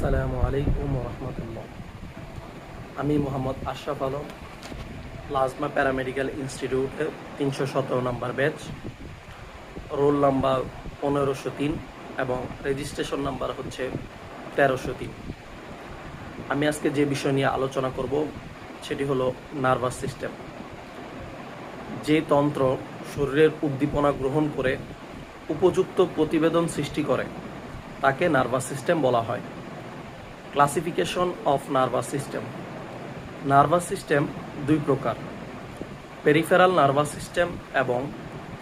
আসসালামু আলাইকুম রহমতুল্লাহ। আমি মোহাম্মদ আশরাফ আলম, প্লাজমা প্যারামেডিক্যাল ইনস্টিটিউটের 317 নম্বর ব্যাচ, রোল নাম্বার 1503 এবং রেজিস্ট্রেশন নাম্বার হচ্ছে 1303। আমি আজকে যে বিষয় নিয়ে আলোচনা করব সেটি হলো নার্ভাস সিস্টেম। যে তন্ত্র শরীরের উদ্দীপনা গ্রহণ করে উপযুক্ত প্রতিবেদন সৃষ্টি করে তাকে নার্ভাস সিস্টেম বলা হয়। Classification of nervous system. Nervous system দুই প্রকার, পেরিফেরাল নার্ভাস সিস্টেম এবং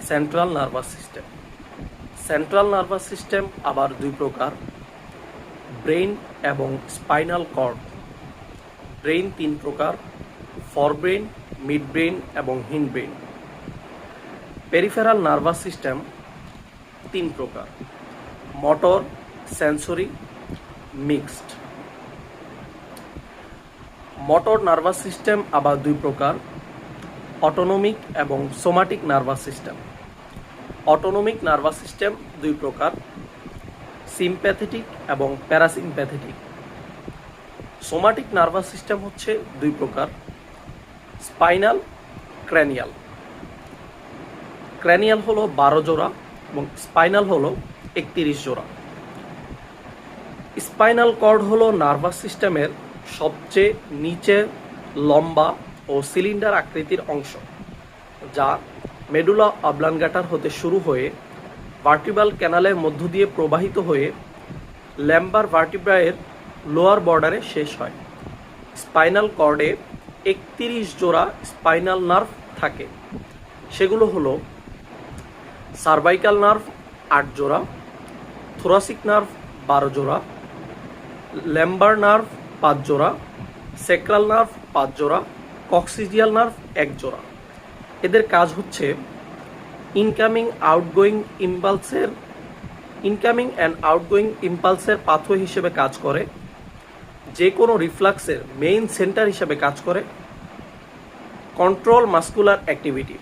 central nervous system. Central nervous system আবার দুই প্রকার, ব্রেইন এবং স্পাইনাল কর্ড। ব্রেইন তিন প্রকার, ফরব্রেইন, মিড ব্রেইন এবং হিন্ড ব্রেইন। পেরিফেরাল নার্ভাস সিস্টেম তিন প্রকার, motor, sensory, mixed. Motor nervous system আবার দুই প্রকার, অটোনমিক এবং somatic nervous system. Autonomic nervous system দুই প্রকার, সিম্প্যাথেটিক এবং প্যারাসিম্প্যাথেটিক। সোমাটিক নার্ভাস সিস্টেম হচ্ছে দুই প্রকার, স্পাইনাল, ক্র্যানিয়াল। ক্র্যানিয়াল হলো 12 জোড়া এবং স্পাইনাল হলো 31 জোড়া। স্পাইনাল কর্ড হলো নার্ভাস সিস্টেমের সবচেয়ে নিচে লম্বা ও সিলিন্ডার আকৃতির অংশ, যা মেডুলা অবলাঙ্গাটা হতে শুরু হয়ে ভার্টিব্রাল ক্যানালের মধ্য দিয়ে প্রবাহিত হয়ে ল্যাম্বার ভার্টিব্রায়ের লোয়ার বর্ডারে শেষ হয়। স্পাইনাল কর্ডে 31 জোড়া স্পাইনাল নার্ভ থাকে। সেগুলো হলো সার্ভাইকাল নার্ভ 8 জোড়া, থোরাসিক নার্ভ 12 জোড়া, ল্যাম্বার নার্ভ 5 জোড়া, সেক্রাল নার্ভ 5 জোড়া, কক্সিজিয়াল নার্ভ 1 জোড়া। এদের কাজ হচ্ছে ইনকামিং অ্যান্ড আউটগোয়িং ইম্পালসের পাথওয়ে হিসেবে কাজ করে, যে কোনো রিফ্লাক্সের মেইন সেন্টার হিসেবে কাজ করে, control muscular activity.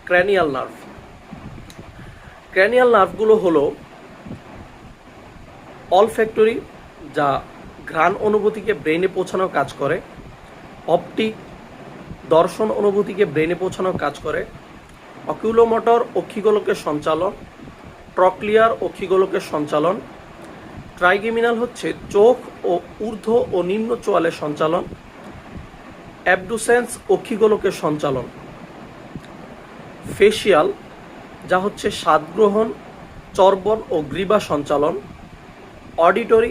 Cranial nerve. Cranial নার্ভগুলো হলো অলফ্যাক্টরি, যা ঘ্রাণ অনুভূতিকে ব্রেনে পৌঁছানোর কাজ করে, অপটিক, দর্শন অনুভূতিকে ব্রেনে পৌঁছানোর কাজ করে, অকিউলোমোটর অক্ষিগোলকের সঞ্চালন, ট্রক্লিয়ার অক্ষিগোলকের সঞ্চালন, ট্রাইগেমিনাল হচ্ছে চোখ ও ঊর্ধ্ব ও নিম্ন চোয়ালের সঞ্চালন, অ্যাবডুসেন্স অক্ষিগোলকের সঞ্চালন, ফেশিয়াল, যা হচ্ছে স্বাদ গ্রহণ, চর্বণ ও গ্রীবা সঞ্চালন, অডিটরি